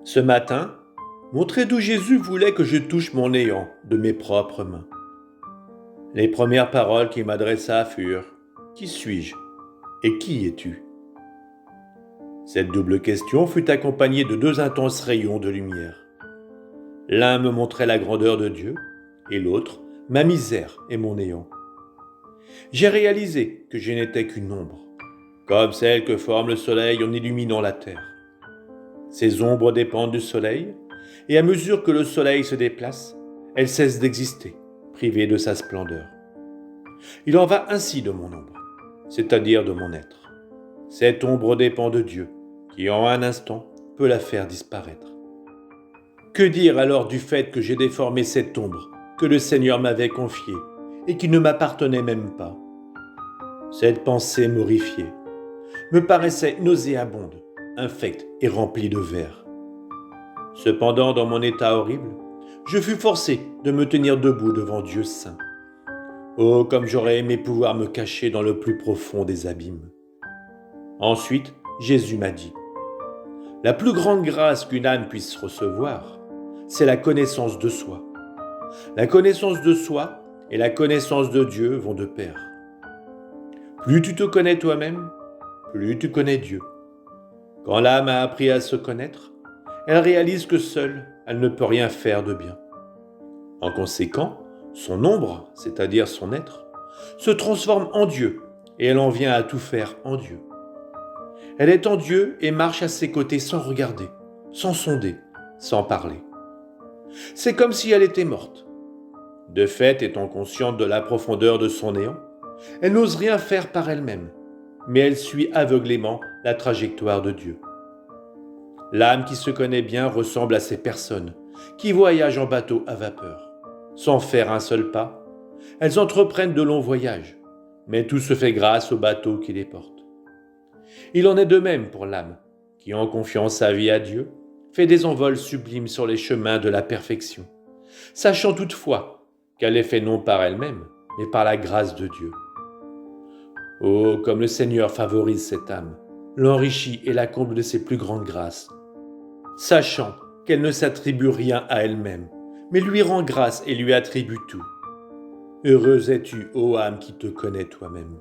Ce matin, mon trait doux Jésus voulait que je touche mon néant de mes propres mains. Les premières paroles qu'il m'adressa furent « Qui suis-je et qui es-tu » Cette double question fut accompagnée de deux intenses rayons de lumière. L'un me montrait la grandeur de Dieu et l'autre ma misère et mon néant. J'ai réalisé que je n'étais qu'une ombre, comme celle que forme le soleil en illuminant la terre. Ces ombres dépendent du soleil, et à mesure que le soleil se déplace, elles cessent d'exister, privées de sa splendeur. Il en va ainsi de mon ombre, c'est-à-dire de mon être. Cette ombre dépend de Dieu, qui en un instant peut la faire disparaître. Que dire alors du fait que j'ai déformé cette ombre que le Seigneur m'avait confiée et qui ne m'appartenait même pas? Cette pensée m'horrifiait, me paraissait nauséabonde, infecte et remplie de vers. Cependant, dans mon état horrible, je fus forcé de me tenir debout devant Dieu saint. Oh, comme j'aurais aimé pouvoir me cacher dans le plus profond des abîmes. Ensuite, Jésus m'a dit, « La plus grande grâce qu'une âme puisse recevoir, c'est la connaissance de soi. La connaissance de soi et la connaissance de Dieu vont de pair. Plus tu te connais toi-même, plus tu connais Dieu. Quand l'âme a appris à se connaître, elle réalise que seule, elle ne peut rien faire de bien. En conséquent, son ombre, c'est-à-dire son être, se transforme en Dieu et elle en vient à tout faire en Dieu. Elle est en Dieu et marche à ses côtés sans regarder, sans sonder, sans parler. C'est comme si elle était morte. De fait, étant consciente de la profondeur de son néant, elle n'ose rien faire par elle-même, mais elle suit aveuglément la trajectoire de Dieu. L'âme qui se connaît bien ressemble à ces personnes qui voyagent en bateau à vapeur. Sans faire un seul pas, elles entreprennent de longs voyages, mais tout se fait grâce au bateau qui les porte. Il en est de même pour l'âme, qui en confiant sa vie à Dieu, fait des envols sublimes sur les chemins de la perfection, sachant toutefois qu'elle est faite non par elle-même, mais par la grâce de Dieu. Oh, comme le Seigneur favorise cette âme, l'enrichit et la comble de ses plus grandes grâces, sachant qu'elle ne s'attribue rien à elle-même, mais lui rend grâce et lui attribue tout. Heureuse es-tu, ô âme qui te connais toi-même.